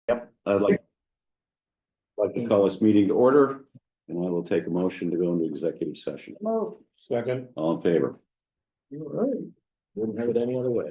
Yep, I'd like to call this meeting to order, and I will take a motion to go into executive session. Move. Second. All in favor? You're right. Wouldn't have it any other way.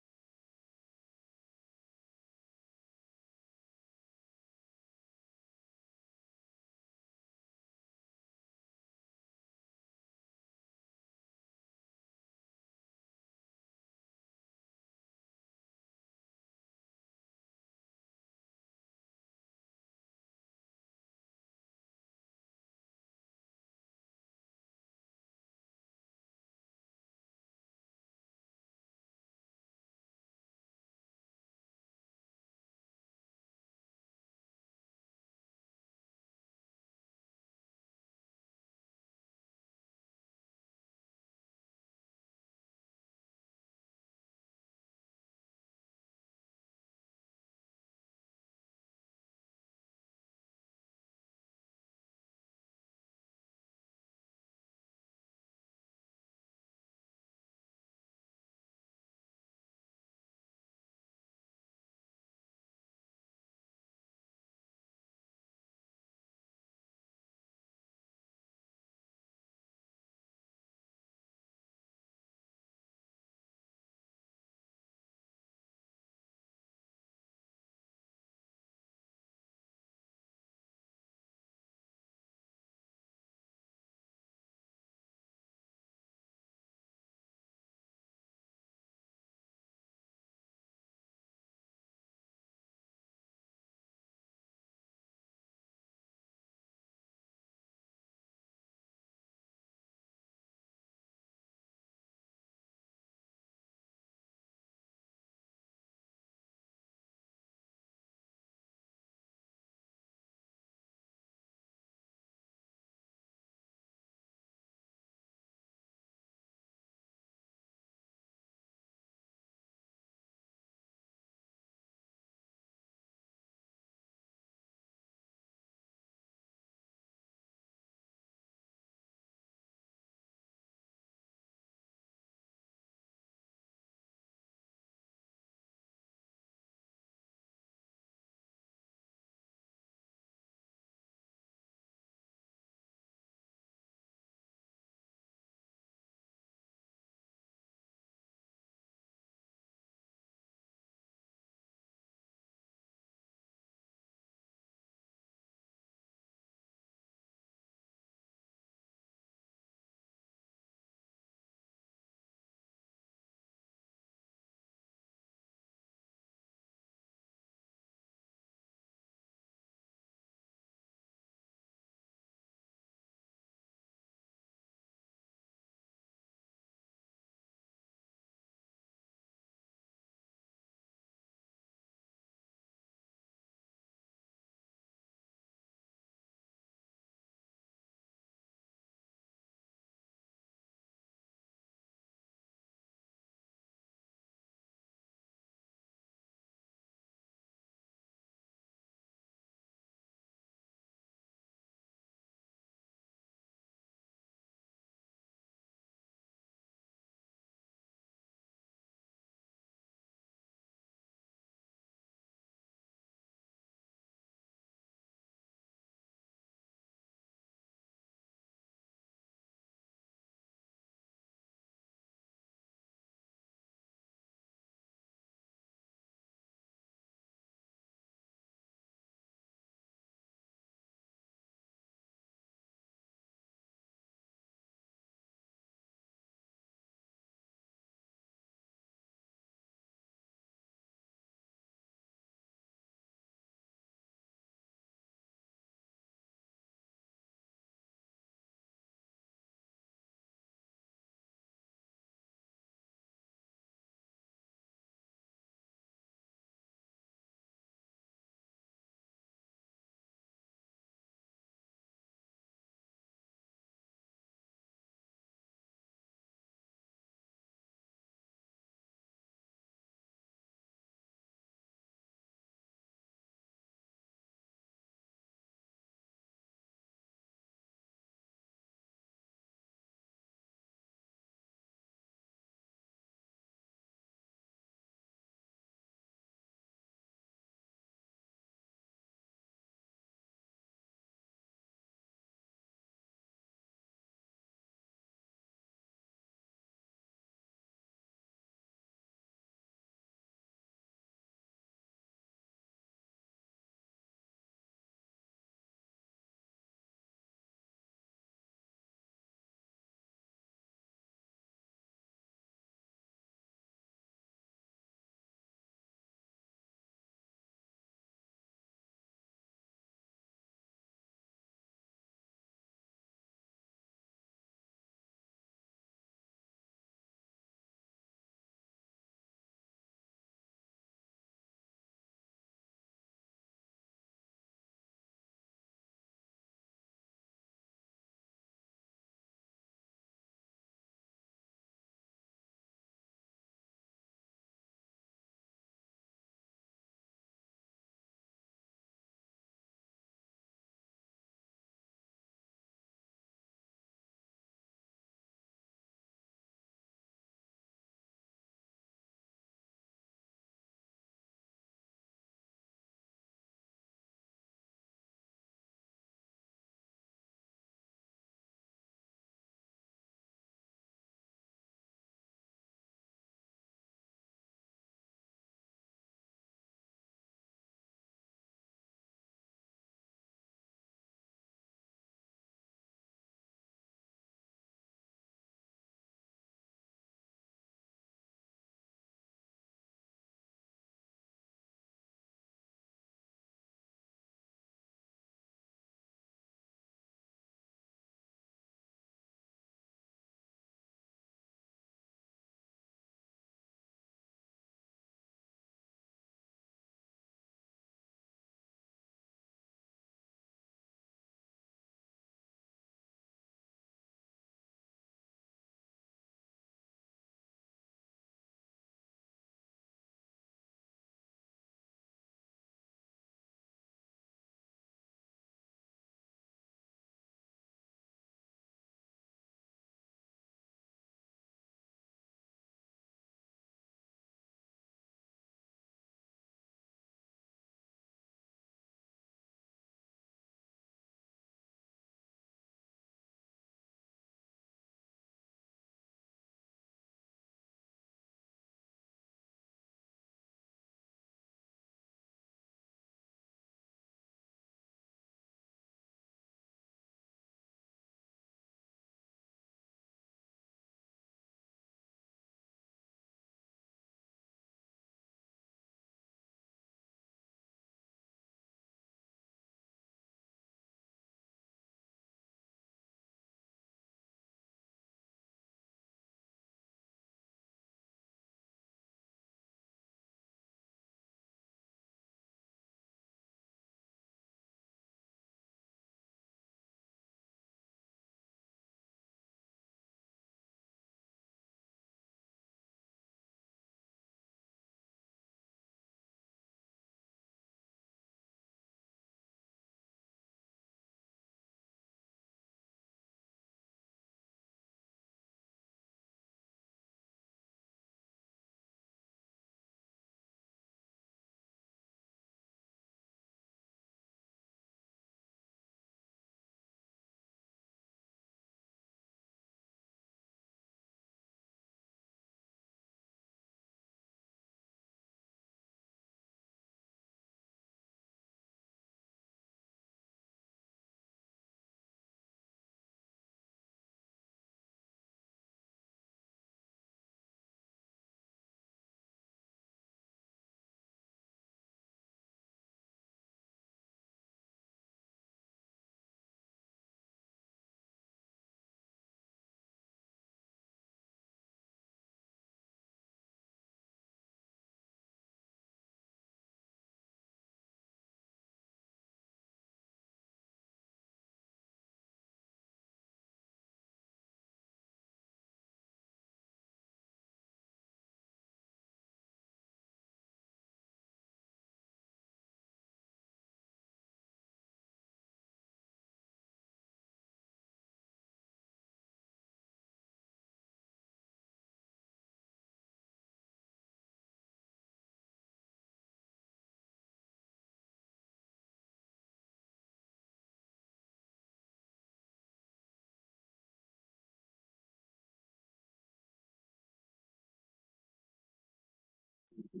I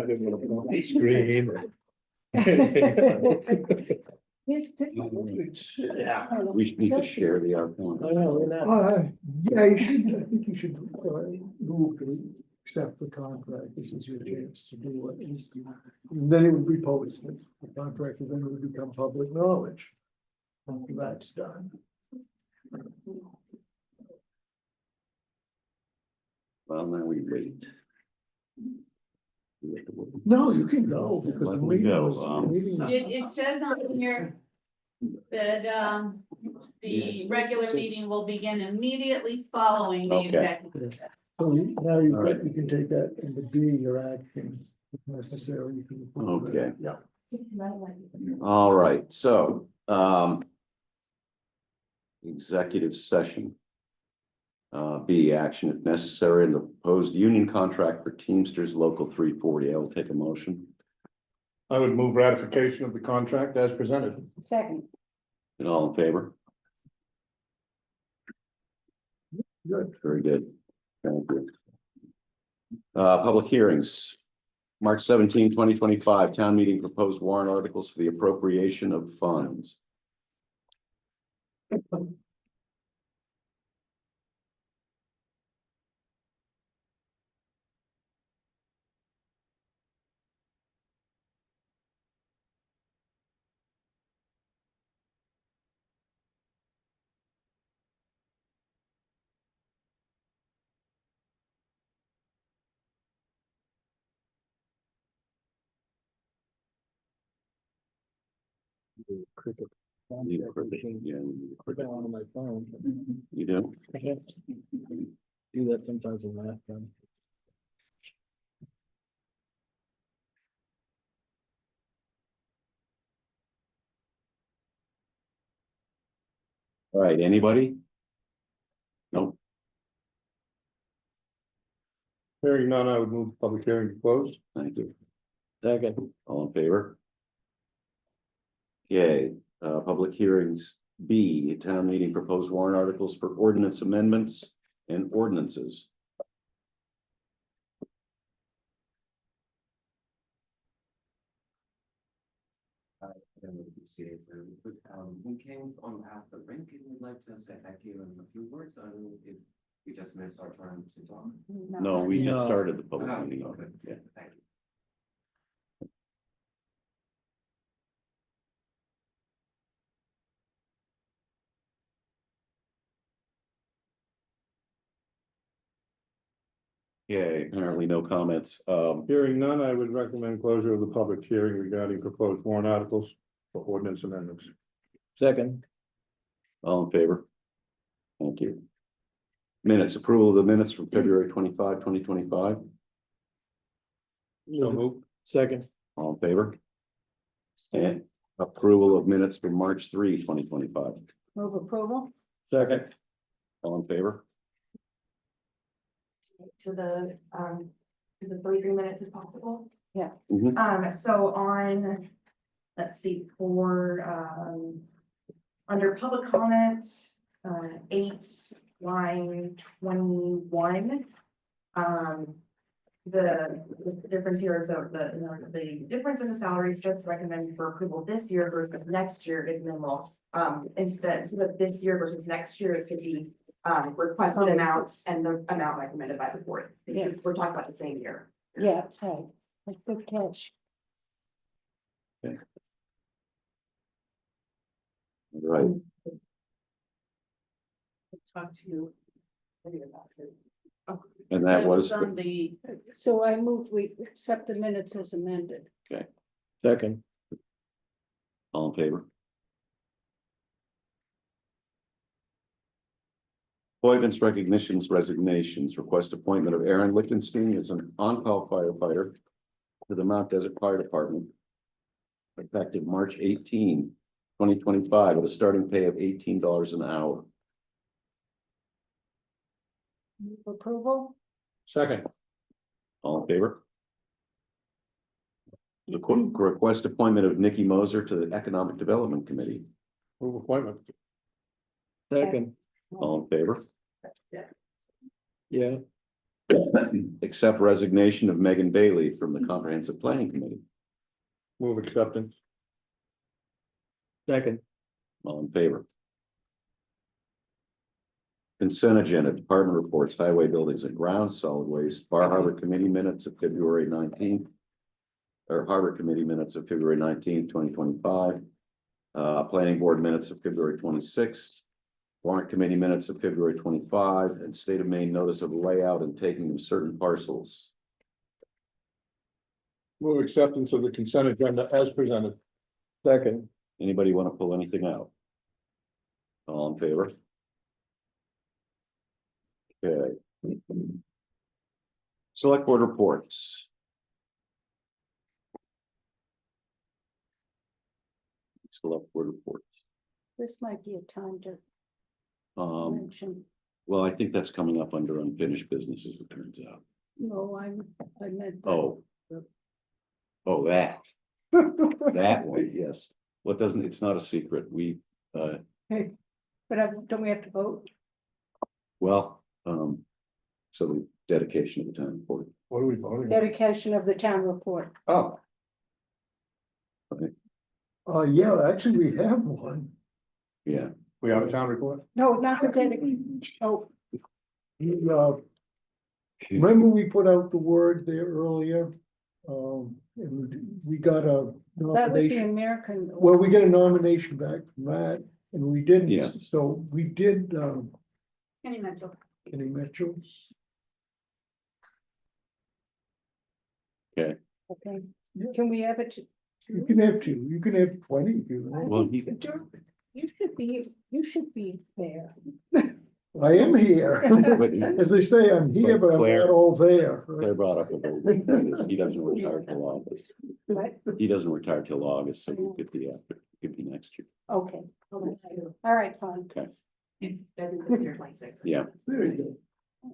didn't want to put my screen. Yeah. We need to share the I outline. know, we're not. Yeah, you should, I think you should move to accept the contract. This is your chance to do what needs to. Then it would be posted. The contract then would become public knowledge. After that's done. Well, now we wait. No, you can go because the Let me meeting go, was. the meeting was- It says on here that, the regular meeting will begin immediately following the Okay. executive session. So now you All right. you can take that and be your action if necessary. You can approve it. Okay. Yeah. All right, so, executive session. B, action if necessary in the proposed union contract for Teamsters Local 340. I will take a motion. I would move ratification of the contract as presented. Second. And all in favor? Good. Very good. Thank you. Public hearings. March 17, 2025. Town meeting proposed warrant articles for the appropriation of funds. Cricket. Need a cricket. Yeah, we need a cricket. On my phone. You do? I have to do that sometimes in math. All right, anybody? Nope. Hearing none, I would move the public hearing to close. Thank you. Second. All in favor? Okay, public hearings. B, town meeting proposed warrant articles for ordinance amendments and ordinances. We came on after break, and we'd like to say thank you in a few words. I don't know if we just missed our turn to talk. No, we just No. started the public Oh, meeting. okay. Yeah. Thank you. Okay, apparently no comments. Hearing none, I would recommend closure of the public hearing regarding proposed warrant articles for ordinance amendments. Second. All in favor? Thank you. Minutes, approval of the minutes from February 25, 2025. So move. Second. All in favor? And approval of minutes from March 3, 2025. Move approval Second. All in favor? To the 33 minutes if possible. Mhm. So on, let's see, for under public comment, 8, line 21. The difference here is that the difference in the salaries just recommended for approval this year versus next year is minimal. Instead of this year versus next year, it should be requested amount and the amount recommended by the board. Because we're talking about the same year. Yeah, okay. Like good catch. All right, Talk to you. later about it. and that was, On the. So I moved, we accept the minutes as amended. Second. all in favor? Appointments, recognitions, resignations, request appointment of Aaron Lichtenstein as an on-call firefighter to the Mount Desert Fire Department. Effective March 18, 2025, with a starting pay of $18 an hour. Move approval. Second. All in favor? The request appointment of Nikki Moser to the Economic Development Committee. Move appointment. Second. All in favor? Yeah. Accept resignation of Megan Bailey from the Comprehensive Planning Committee. Move acceptance. Second. All in favor? Consent agenda, department reports, highway buildings and grounds, solid waste, Bar Harbor Committee minutes of February 19th. Or Harbor Committee minutes of February 19th, 2025. Planning Board minutes of February 26th. Warrant Committee minutes of February 25, and State of Maine notice of layout and taking of certain parcels. Move acceptance of the consent agenda as presented. Second. Anybody want to pull anything out? All in favor? Okay. Select Board reports. Select Board reports. This might be a time to mention, Well, I think that's coming up under unfinished business, as it turns out. no, I meant. that. Oh. Oh, that. That one, yes. What doesn't, it's not a secret. We, Hey, but don't we have to vote? well, so the dedication of the town report. What are we voting on? Dedication of the town report. Oh, Yeah, actually, we have one. Yeah, we have a town report? No, not the dedication. Oh, Remember we put out the word there earlier? And we got a that was the nomination, American. well, we got a nomination back from that, and we didn't, Yeah. so we did, Kenny Mitchell. Kenny Mitchell. Okay, Yeah. can we have it? You can have two, you can have 20 if you want. well, he, You should be there. I am here. but As they say, I'm here, but I'm Claire- not all there. Claire brought up a very good point, is he doesn't retire till August. But, He doesn't retire till August, so it could be after, it could be next year. okay, all right, fine. Yeah, There you go.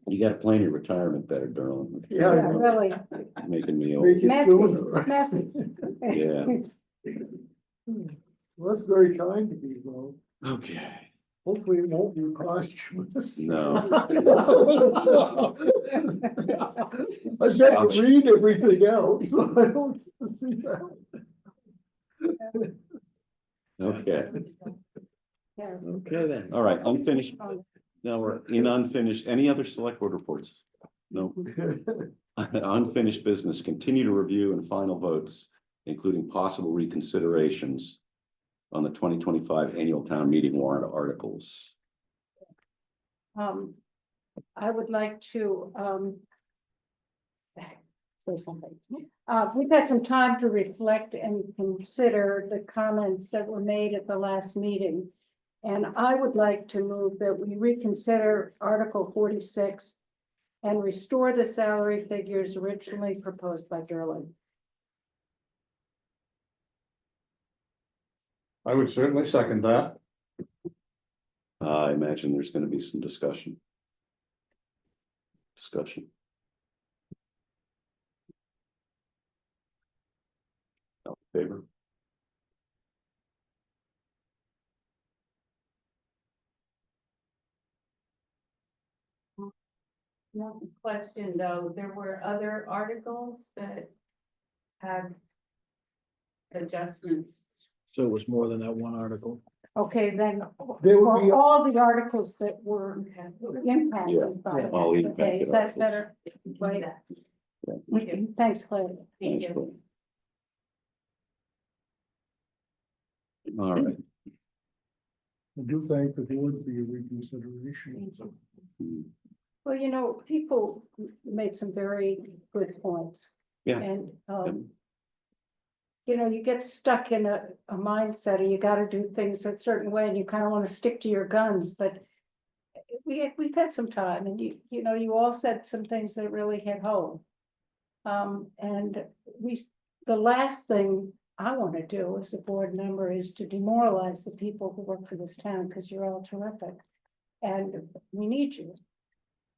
you gotta plan your retirement better, darling. Yeah, I Yeah, know. really, Making me Make old. it messy, sooner. messy. Yeah. Well, that's very kind of you, though. Okay. Hopefully it won't be posthumous. No. I got to read everything else, so I don't get to see that. Okay, Yeah. okay then. All right, unfinished. Now we're in unfinished. Any other select board reports? No. Unfinished business, continue to review and final votes, including possible reconsiderations on the 2025 annual town meeting warrant articles. I would like to, say something. We've had some time to reflect and consider the comments that were made at the last meeting. And I would like to move that we reconsider Article 46 and restore the salary figures originally proposed by Derlin. I would certainly second that. I imagine there's gonna be some discussion. All in favor? No question, though, there were other articles that had adjustments. So it was more than that one article. Okay, then, There would be, for all the articles that were impacted by Yeah, it. all the Okay, is impacted that better? Right. Thanks, Claire. Thank Thanks, you. Bill. All right. I do thank the board for your reconsideration. Well, you know, people made some very good points. Yeah. And, you know, you get stuck in a mindset of you gotta do things a certain way and you kind of want to stick to your guns, but we've had some time and you know, you all said some things that really hit home. And the last thing I want to do as a board member is to demoralize the people who work for this town, because you're all terrific. And we need you.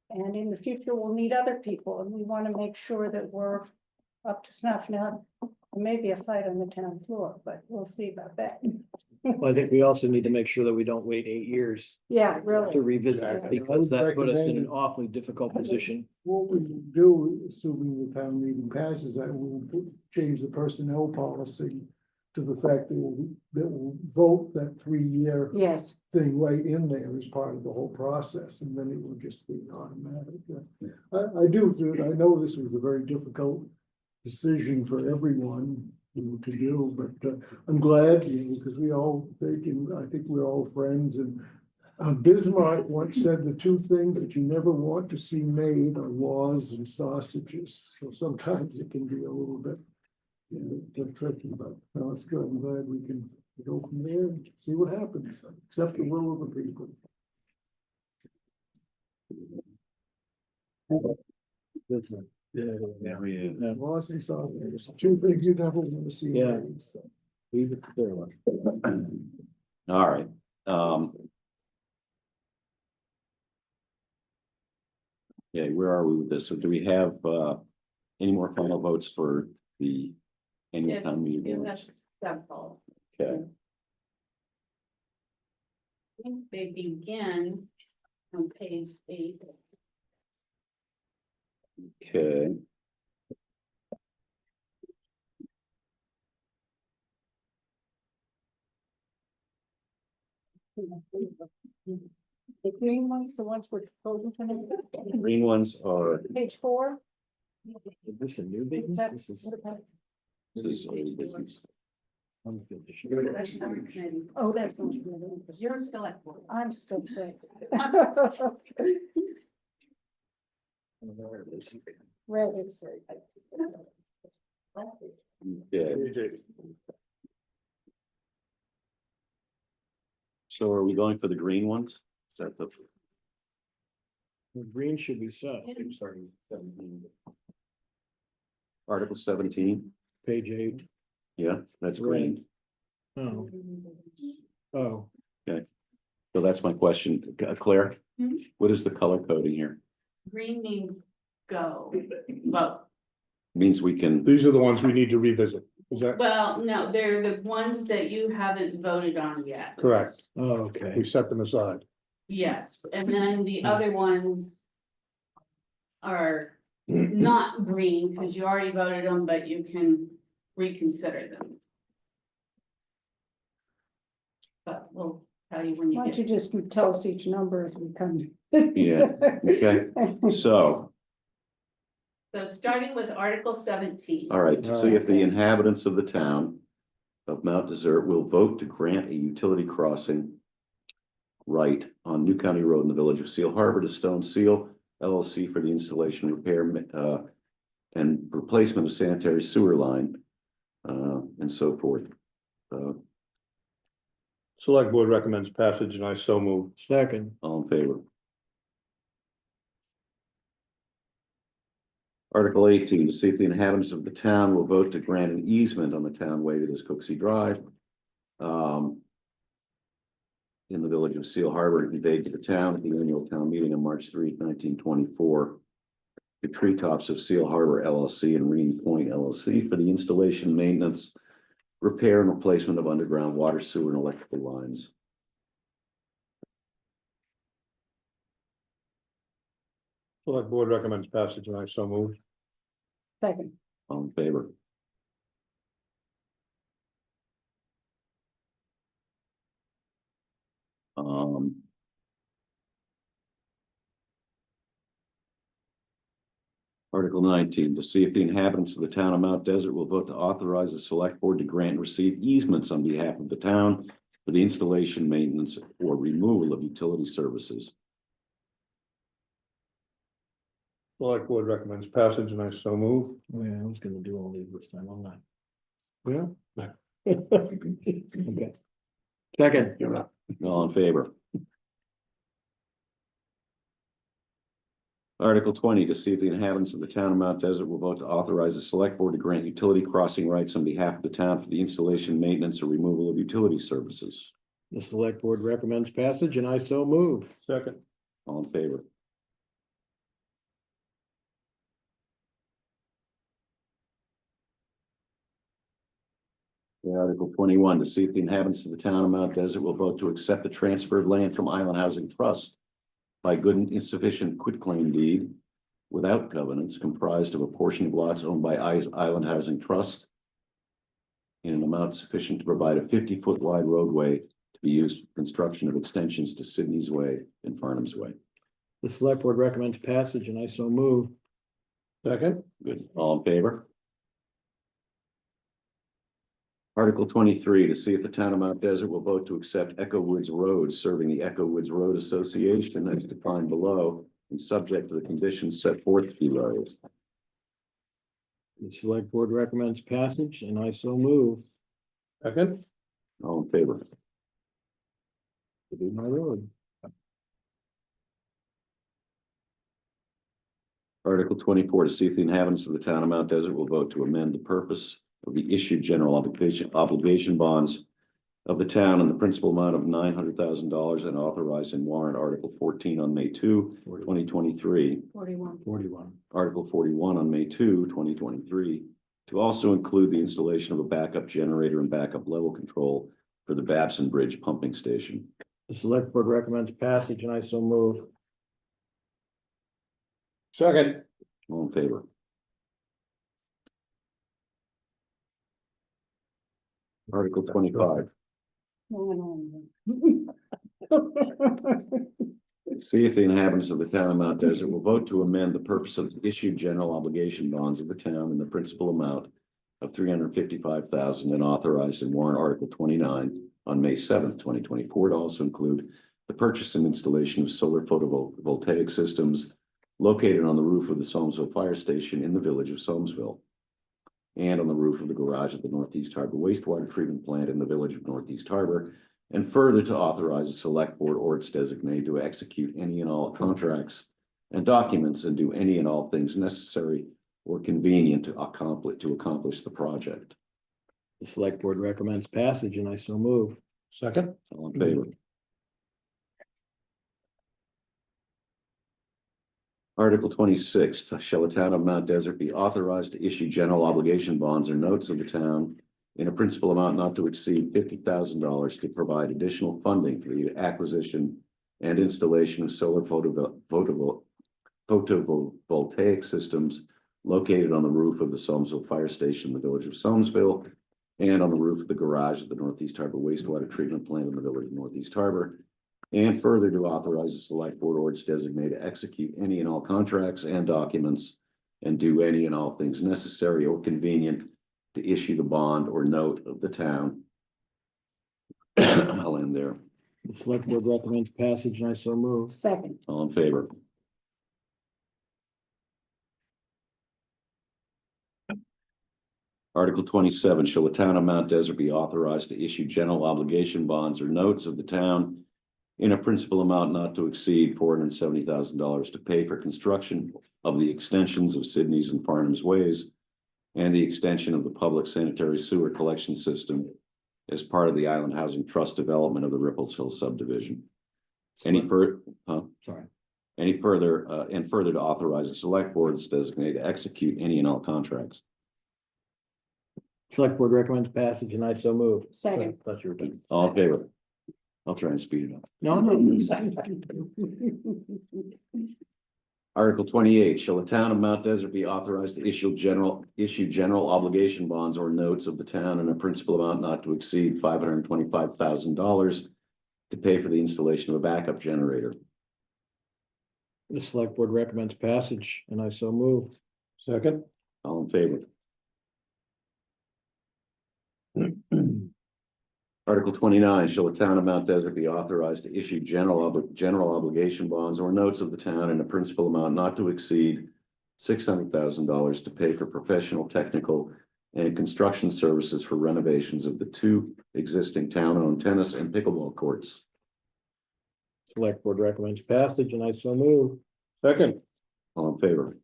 And in the future, we'll need other people, and we want to make sure that we're up to snuff. Now, there may be a fight on the town floor, but we'll see about that. Well, I think we also need to make sure that we don't wait 8 years Yeah, to really. revisit it, Exactly. because that put us in an Recommend- awfully difficult position. What we will do, assuming the town meeting passes, that we'll change the personnel policy to the fact that we'll vote that 3-year Yes, thing right in there as part of the whole process, and then it will just be automatic. Yeah. I know this was a very difficult decision for everyone to do, but I'm glad, because we all think, and I think we're all friends, and Bismarck once said the two things that you never want to see made are laws and sausages, so sometimes it can be a little bit, tricky, but no, it's good. I'm glad we can go from there and see what happens, accept the will of the people. Yeah. Laws and sausages, two things you never want to see Yeah. made, so. Leave it there. All right, yeah, where are we with this? So do we have, any more final votes for the annual Yes, town meeting? You have warrants? several. Okay, I think they begin on page 8. okay, the green ones, the ones we're proposing tonight, green ones are, page 4. Is this a new business? That- This is what about- this is old business. unfinished. Oh, that's. going to be- You're select board. I'm still sick. Red is. Okay, so are we going for the green ones? Is that the, The green should be set, Article 17? page 8. Yeah, that's green. Oh. Oh, So that's my question. Claire, Mhm. what is the color coding here? Green means go, vote. Means we can, These are the ones we need to revisit. Is that Well, no, they're the ones that you haven't voted on yet. correct? oh, okay. We set them aside. Yes, and then the other ones are not green, because you already voted them, but you can reconsider them. But we'll tell you when Why you don't you get. just tell us each number as we come? Yeah, okay. So, So starting with Article 17. all right, to see if the inhabitants of the town of Mount Desert will vote to grant a utility crossing right on New County Road in the village of Seal Harbor to Stone Seal LLC for the installation, repair, and replacement of sanitary sewer line, and so forth. Select board recommends passage and I so move. Second, All in favor? Article 18, to see if the inhabitants of the town will vote to grant an easement on the town way that is Cooksey Drive. In the village of Seal Harbor, to conveyed to the town at the annual town meeting on March 3, 1924. The treetops of Seal Harbor LLC and Green Point LLC for the installation, maintenance, repair, and replacement of underground water, sewer, and electrical lines. Select board recommends passage and I so move. Second, All in favor? Article 19, to see if the inhabitants of the town of Mount Desert will vote to authorize the select board to grant and receive easements on behalf of the town for the installation, maintenance, or removal of utility services. Select board recommends passage and I so move. oh yeah, I was gonna do all these this time, I'm not. Yeah. Okay. Second, You're up. All in favor? Article 20, to see if the inhabitants of the town of Mount Desert will vote to authorize the select board to grant utility crossing rights on behalf of the town for the installation, maintenance, or removal of utility services. the select board recommends passage and I so move. Second. All in favor? Article 21, to see if the inhabitants of the town of Mount Desert will vote to accept the transfer of land from Island Housing Trust by good and insufficient quitclaim deed without covenants comprised of a portion of lots owned by Island Housing Trust in an amount sufficient to provide a 50-foot wide roadway to be used for construction of extensions to Sydney's Way and Farnham's Way. The select board recommends passage and I so move. Second. Good. All in favor? Article 23, to see if the town of Mount Desert will vote to accept Echo Woods Road serving the Echo Woods Road Association as defined below and subject to the conditions set forth below. The select board recommends passage and I so move. Second. All in favor? To do my road. Article 24, to see if the inhabitants of the town of Mount Desert will vote to amend the purpose of the issued general obligation bonds of the town in the principal amount of $900,000 and authorized in warrant Article 14 on May 2, 2023. 41. Article 41 on May 2, 2023, to also include the installation of a backup generator and backup level control for the Babson Bridge pumping station. The select board recommends passage and I so move. Second. All in favor? Article 25, see if the inhabitants of the town of Mount Desert will vote to amend the purpose of the issued general obligation bonds of the town in the principal amount of $355,000 and authorized in warrant Article 29 on May 7th, 2024, to also include the purchase and installation of solar photovoltaic systems located on the roof of the Solmesville Fire Station in the village of Solmesville and on the roof of the garage at the Northeast Harbor wastewater treatment plant in the village of Northeast Harbor, and further to authorize a select board or its designee to execute any and all contracts and documents and do any and all things necessary or convenient to accomplish the project. The select board recommends passage and I so move. Second. All in favor? Article 26, shall the town of Mount Desert be authorized to issue general obligation bonds or notes of the town in a principal amount not to exceed $50,000 to provide additional funding for the acquisition and installation of solar photovoltaic systems located on the roof of the Solmesville Fire Station in the village of Solmesville and on the roof of the garage at the Northeast Harbor wastewater treatment plant in the village of Northeast Harbor, and further to authorize the select board or its designee to execute any and all contracts and documents and do any and all things necessary or convenient to issue the bond or note of the town. I'll end there. The select board recommends passage and I so move. Second. All in favor? Article 27, shall the town of Mount Desert be authorized to issue general obligation bonds or notes of the town in a principal amount not to exceed $470,000 to pay for construction of the extensions of Sydney's and Farnham's Ways and the extension of the public sanitary sewer collection system as part of the Island Housing Trust development of the Ripples Hill subdivision. Any further to authorize the select board's designee to execute any and all contracts. Select board recommends passage and I so move. Second. Thought you were done. All in favor? I'll try and speed it up. No. Article 28, shall the town of Mount Desert be authorized to issue general obligation bonds or notes of the town in a principal amount not to exceed $525,000 to pay for the installation of a backup generator? The select board recommends passage and I so move. Second. All in favor? Article 29, shall the town of Mount Desert be authorized to issue general obligation bonds or notes of the town in a principal amount not to exceed $600,000 to pay for professional, technical, and construction services for renovations of the two existing town-owned tennis and pickleball courts? Select board recommends passage and I so move. Second. All in favor?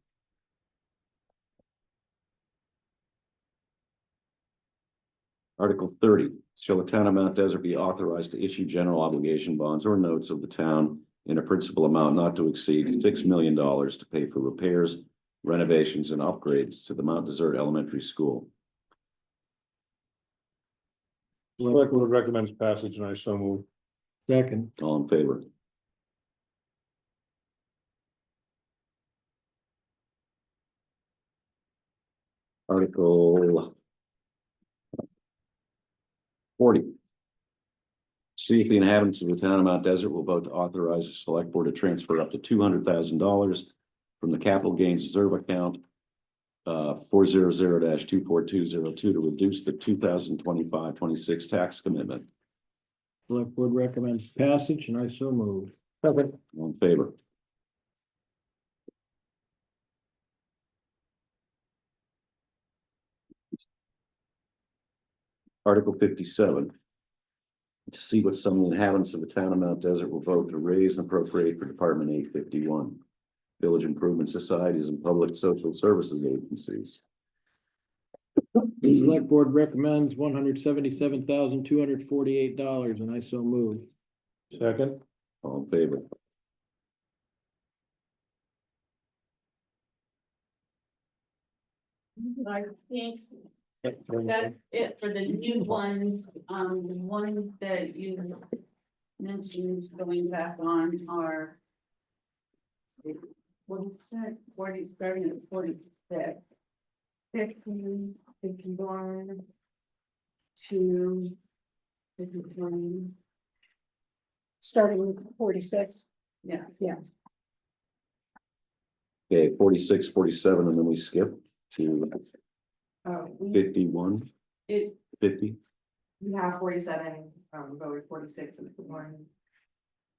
Article 30, shall the town of Mount Desert be authorized to issue general obligation bonds or notes of the town in a principal amount not to exceed $6 million to pay for repairs, renovations, and upgrades to the Mount Desert Elementary School? Select Board recommends passage and I so move. Second. All in favor? Article 40. See if the inhabitants of the town of Mount Desert will vote to authorize the select board to transfer up to $200,000 from the capital gains reserve account 400-24202 to reduce the 2025-26 tax commitment. Select Board recommends passage and I so move. Second. All in favor? Article 57. To see what some of the inhabitants of the town of Mount Desert will vote to raise and appropriate for Department 851. Village Improvement Societies and Public Social Services Agencies. The Select Board recommends $177,248 and I so move. Second. All in favor? I think that's it for the new ones, the ones that you mentioned going back on are. 46, 40, starting at 46. 50, 51. 2. 53, Starting with 46. yes. Yeah. Okay, 46, 47, and then we skip to We- 51, It, 50. We have 47, voted 46 is the one.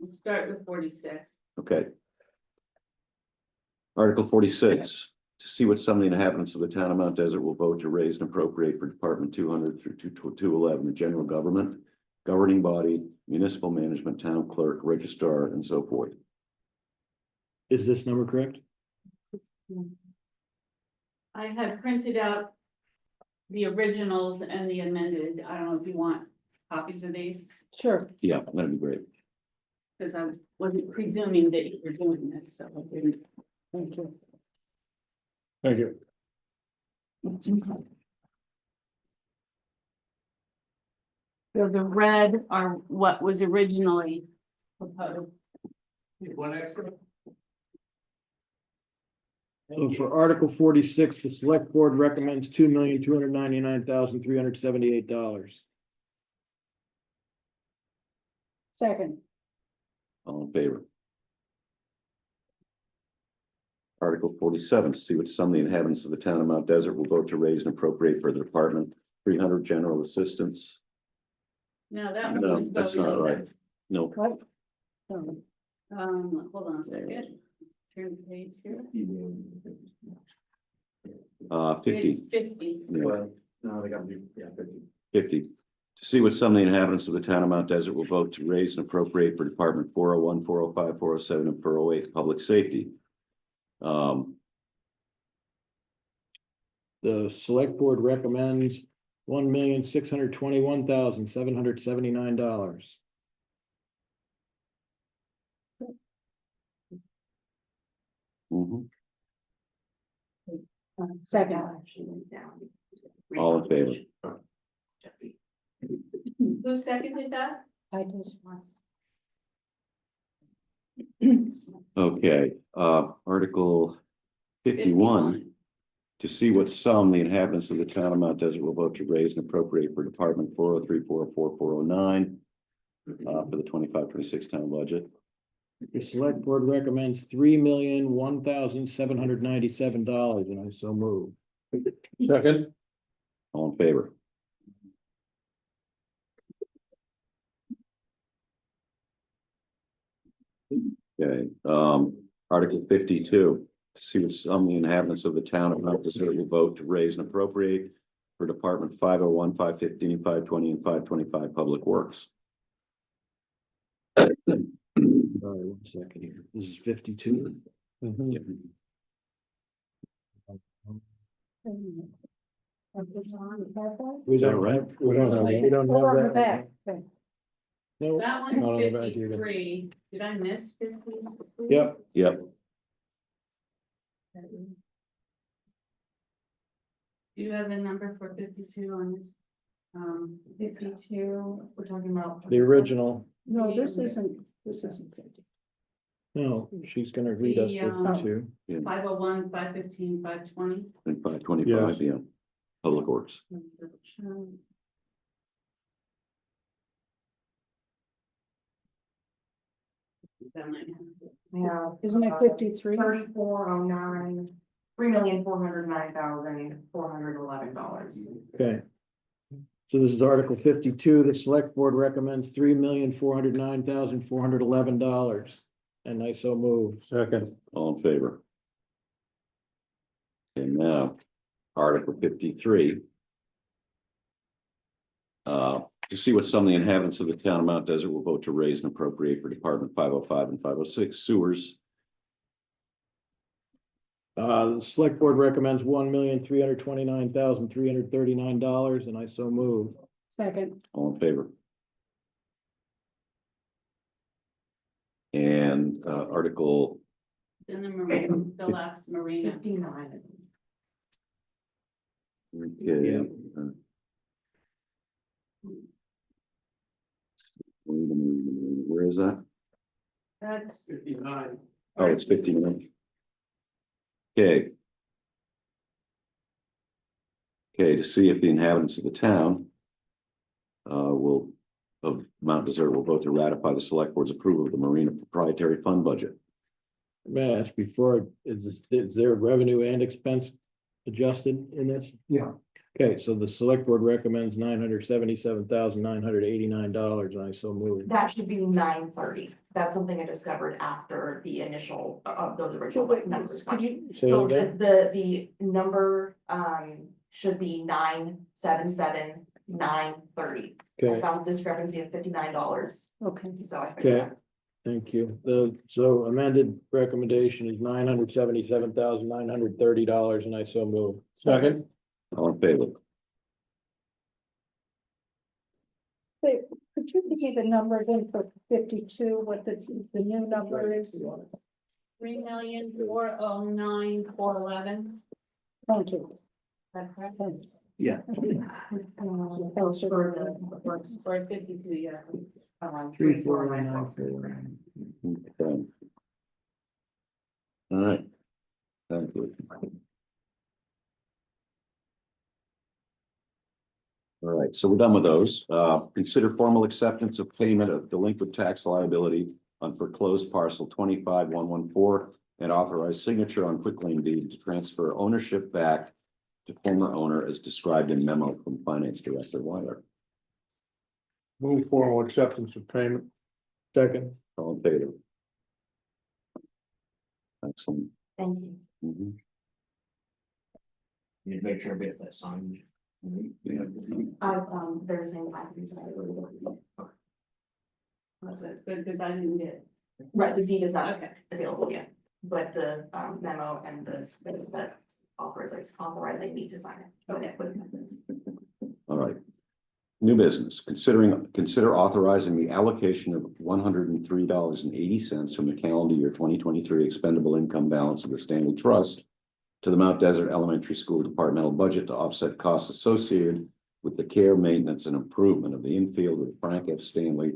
we'll start with 46. Okay. Article 46, to see what some of the inhabitants of the town of Mount Desert will vote to raise and appropriate for Department 200 through 211, the general government, governing body, municipal management, town clerk, registrar, and so forth. Is this number correct? I have printed out the originals and the amended. I don't know if you want copies of these, Sure. Yeah, that'd be great. because I wasn't presuming that you were doing this, so I didn't. Thank you. Thank you. So the red are what was originally proposed. One extra. So for Article 46, the Select Board recommends $2,299,378. Second. All in favor? Article 47, to see what some of the inhabitants of the town of Mount Desert will vote to raise and appropriate for the department 300 general assistance. No, that one No, was that's voted not on. right. No, What? Oh, Hold on a second. Turn the page here. 50. It's 50. Yeah, No, they got to be, 50. To see what some of the inhabitants of the town of Mount Desert will vote to raise and appropriate for Department 401, 405, 407, and 408, public safety. The Select Board recommends $1,621,779. Mhm. Second. All in favor? Who seconded that? I did. Okay, Article 51. To see what sum the inhabitants of the town of Mount Desert will vote to raise and appropriate for Department 403, 404, 409 for the 25-26 town budget. The Select Board recommends $3,001,797, and I so move. Second. All in favor? Okay, Article 52. To see what some of the inhabitants of the town of Mount Desert will vote to raise and appropriate for Department 501, 515, 520, and 525 Public Works. Sorry, 1 second here. This is 52. We Is that don't right? have, we don't have, we don't Hold on have the that. back. No, That Not on one's the back either. 53. Did I miss 50? yep, Yep, Do you have a number for 52 on this? 52, we're talking about. The original, No, this isn't. no, she's gonna read us The, 52. 501, 515, 520. And 525, yeah, Public Works. That might have. Yeah. Isn't it 53? 3409, $3,409,411. Okay. So this is Article 52. The select board recommends $3,409,411. And I so move. Second. All in favor? And now, Article 53. To see what some of the inhabitants of the town of Mount Desert will vote to raise and appropriate for Department 505 and 506 sewers. The select board recommends $1,329,339, and I so move. Second. All in favor? And Article, Then the marina, the last marina. 59. okay. Where is that? That's 59. Oh, it's 59. Okay. Okay, to see if the inhabitants of the town of Mount Desert will vote to ratify the select board's approval of the Marina Proprietary Fund budget. May I ask before, is there revenue and expense adjusted in this? Yeah, Okay, so the select board recommends $977,989, and I so move. That should be 930. That's something I discovered after the initial of those original numbers. Could you, Say So that again? the number should be 977,930. I Okay, found a discrepancy of $59, okay, so I fixed okay, that. thank you. So amended recommendation is $977,930, and I so move. Second. All in favor? wait, could you give me the number again for 52, what the new number is? 3,409,411. Thank you. That's correct. Thanks. Yeah. For the works, Or 52, yeah. 3494. Okay. All right. Thank you. All right, so we're done with those. Consider formal acceptance of payment of delinquent tax liability on foreclosed parcel 25114 and authorize signature on quitclaim deed to transfer ownership back to former owner as described in memo from Finance Director Weiler. Move formal acceptance of payment. Second. All in favor? Excellent. Thank you. Mhm. You make sure we get that signed. Yeah. There's an inside. That's good, because I didn't get. Right, the deed is not Okay. available yet, but the memo and the says that authorizing me to sign it. Okay. All right. New business, consider authorizing the allocation of $103.80 from the calendar year 2023 expendable income balance of the Stanley Trust to the Mount Desert Elementary School departmental budget to offset costs associated with the care, maintenance, and improvement of the infield of the Frank F. Stanley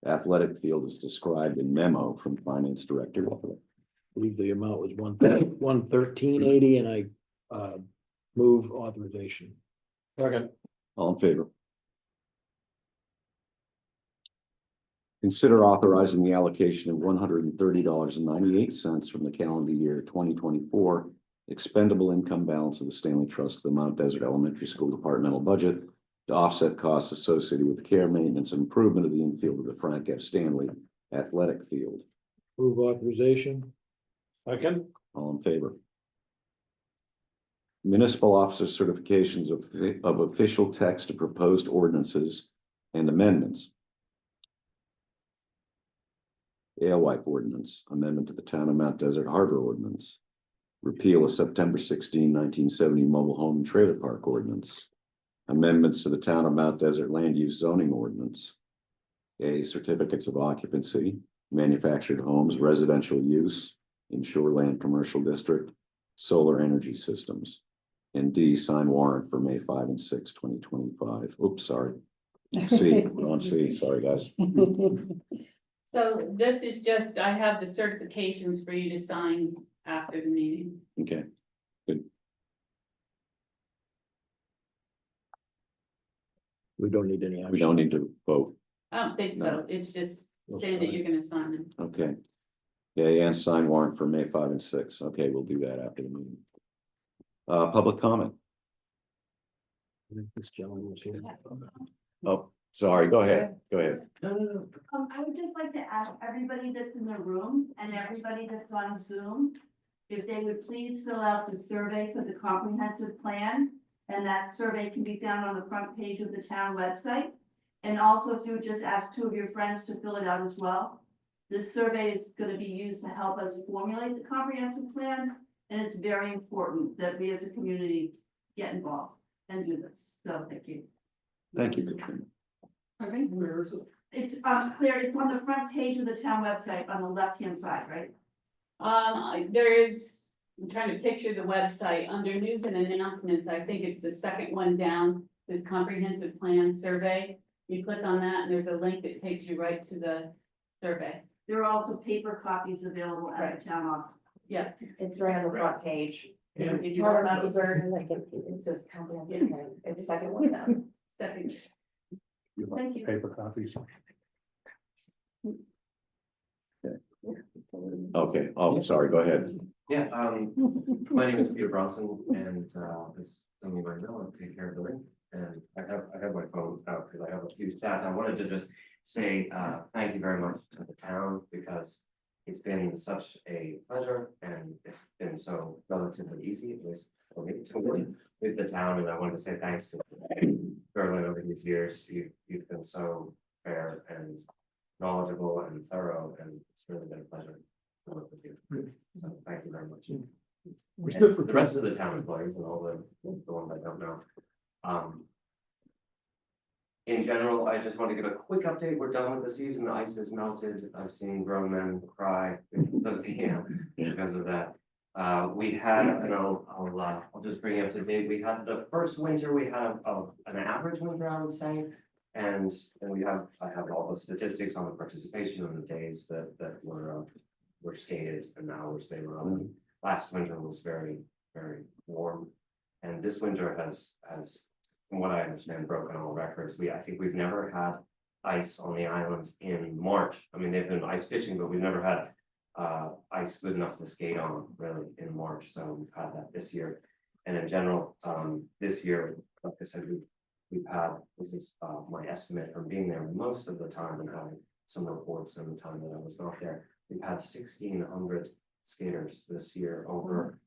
athletic field as described in memo from Finance Director. I believe the amount was 113.80, and I move authorization. Second. All in favor? Consider authorizing the allocation of $130.98 from the calendar year 2024 expendable income balance of the Stanley Trust to the Mount Desert Elementary School departmental budget to offset costs associated with care, maintenance, and improvement of the infield of the Frank F. Stanley athletic field. Move authorization. Second. All in favor? Municipal officer certifications of official text of proposed ordinances and amendments. Alewife ordinance, amendment to the Town of Mount Desert Harbor ordinance. Repeal of September 16, 1970 mobile home and trailer park ordinance. Amendments to the Town of Mount Desert land use zoning ordinance. Certificates of occupancy, manufactured homes, residential use in shoreland commercial district, solar energy systems. And D, sign warrant for May 5 and 6, 2025. Oops, sorry. C, we're on C, sorry, guys. So this is just, I have the certifications for you to sign after the meeting. Okay, We don't need any we action. don't need to vote. I don't think so, it's just saying that you're gonna sign them. Okay. Yeah, and sign warrant for May 5 and 6. Okay, we'll do that after the meeting. Public comment. I think this gentleman was here. Oh, sorry, go ahead, go ahead. I would just like to ask everybody that's in the room and everybody that's on Zoom, if they would please fill out the survey for the comprehensive plan. And that survey can be found on the front page of the town website. And also if you would just ask 2 of your friends to fill it out as well. This survey is going to be used to help us formulate the comprehensive plan. And it's very important that we as a community get involved and do this. So thank you. Thank you, Katrina. Okay. Where is it? It's Claire, it's on the front page of the town website on the left-hand side, right? There is, I'm trying to picture the website, under news and announcements, I think it's the second one down, this comprehensive plan survey. You click on that and there's a link that takes you right to the survey. There are also paper copies available at the town office. Yeah, It's right on the front page. Yeah. You turn it over, like, it says comprehensive plan, it's the second one down. second. You Thank like you. paper copies? Okay, oh, sorry, go ahead. Yeah, my name is Peter Bronson and, as some of you might know, I take care of the rink. And I have my phone out because I have a few stats. I wanted to just say, thank you very much to the town because it's been such a pleasure and it's been so relatively easy, at least for me to work with the town. And I wanted to say thanks to Berlin over these years. You've been so fair and knowledgeable and thorough, and it's really been a pleasure to work with you. So thank you very much. And the rest of the town employees and all the ones I don't know. In general, I just want to give a quick update. We're done with the season. The ice has melted. I've seen grown men cry because of that. We had, and I'll just bring you up to date. We had the first winter, we had an average winter, I would say. And I have all the statistics on the participation on the days that were skated and the hours they were on. Last winter was very, very warm. And this winter has, from what I understand, broken all records. I think we've never had ice on the island in March. I mean, they've been ice fishing, but we've never had ice good enough to skate on really in March. So we've had that this year. And in general, this year, like I said, we've had, this is my estimate from being there most of the time and having some reports in the time that I was not there. We've had 1,600 skaters this year over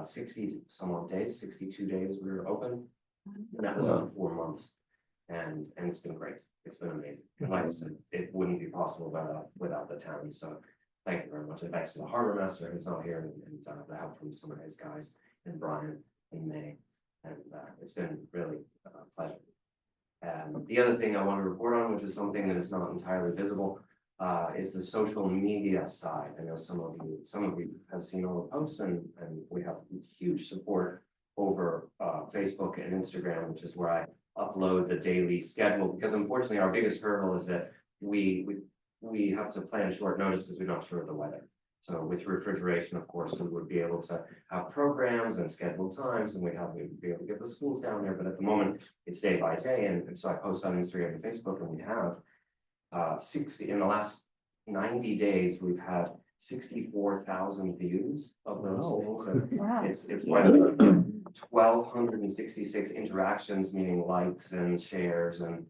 60 some odd days, 62 days we were open. And that was over 4 months. And it's been great. It's been amazing. And like I said, it wouldn't be possible without the town. So thank you very much. And thanks to the harbor master who's not here and the help from some of his guys and Brian and May. And it's been really a pleasure. And the other thing I want to report on, which is something that is not entirely visible, is the social media side. I know some of you have seen all the posts and we have huge support over Facebook and Instagram, which is where I upload the daily schedule, because unfortunately our biggest hurdle is that we have to plan short notice because we're not sure of the weather. So with refrigeration, of course, we would be able to have programs and schedule times and we'd be able to get the schools down there. But at the moment, it's day by day. And so I post on Instagram and Facebook and we have 60 in the last 90 days, we've had 64,000 views of those things. And Wow. it's quite a 1,266 interactions, meaning likes and shares. And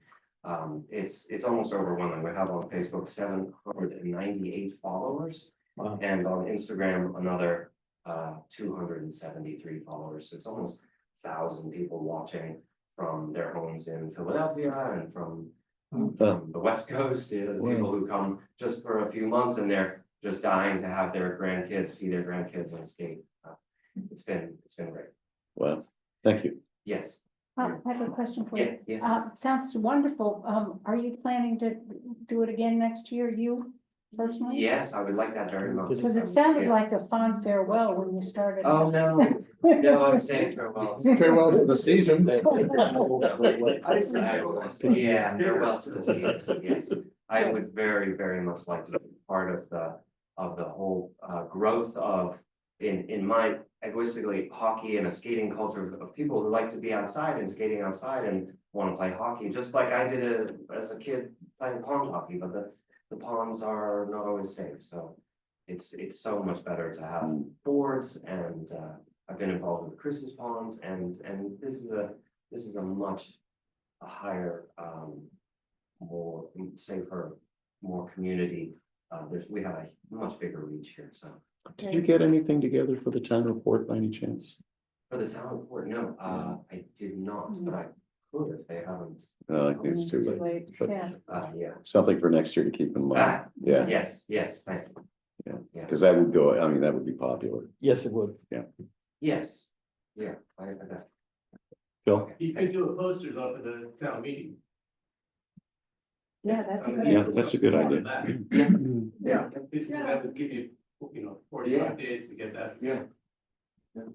it's almost overwhelming. We have on Facebook 798 followers. Wow. And on Instagram, another 273 followers. So it's almost 1,000 people watching from their homes in Philadelphia and from the West Coast. The people who come just for a few months and they're just dying to have their grandkids see their grandkids and skate. It's been great. Well, thank you. Yes. I have a question for you. Yes. Sounds wonderful. Are you planning to do it again next year, you? personally? Yes, I would like that very much. Because it sounded Yeah. like a fond farewell when you started. Oh, no, no, I'm saying farewell. Farewell to the season. Yeah, farewell to the season, yes. I would very, very much like to be part of the whole, growth of, in my egoistically, hockey and a skating culture of people who like to be outside and skating outside and want to play hockey, just like I did as a kid playing pond hockey, but the ponds are not always safe, so it's so much better to have boards, and, I've been involved with Chris's Pond, and this is a much higher, more safer, more community. We have a much bigger reach here, so. Did you get anything together for the town report by any chance? For the town report, no, I did not, but I could if they haven't, I think it's too late, but Yeah, yeah. something for next year to keep in mind. Yeah, Yes, thank you. because that would go, I mean, that would be popular. Yes, it would. Yes, yeah, I that. Phil? You could do a posters up at the town meeting. yeah, that's a good. Yeah, that's a good idea. Yeah, that would give you, 45 days to get that. Yeah. Yeah,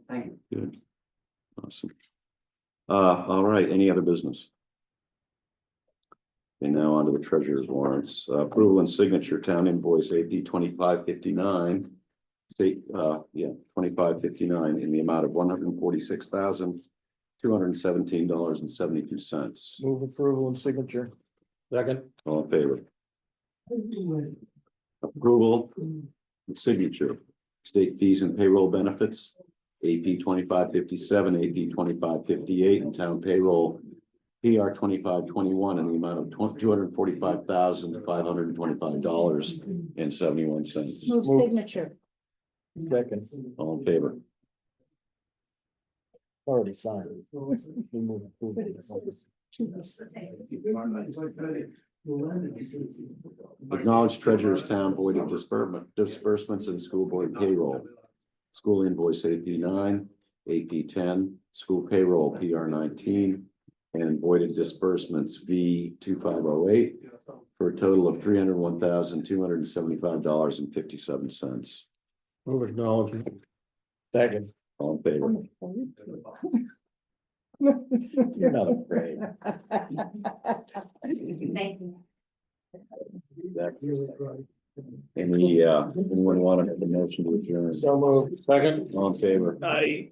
thank you. Good. Awesome. All right, any other business? And now on to the treasurer's warrants, approval and signature town invoice AP 2559. State, 2559 in the amount of $146,217.72. Move approval and signature. Second. All in favor? Approval and signature, state fees and payroll benefits, AP 2557, AP 2558, and town payroll PR 2521 in the amount of $245,525.71. Move signature. Second. All in favor? Already signed. We move approval. Acknowledge treasurer's town void of disbursements and school board payroll. School invoice AP 9, AP 10, school payroll PR 19, and voided disbursements V 2508 for a total of $301,275.57. Move acknowledgement. Second. All in favor? You're not afraid. Thank you. Anyone want to have the motion to adjourn? So moved. Second. All in favor? Aye.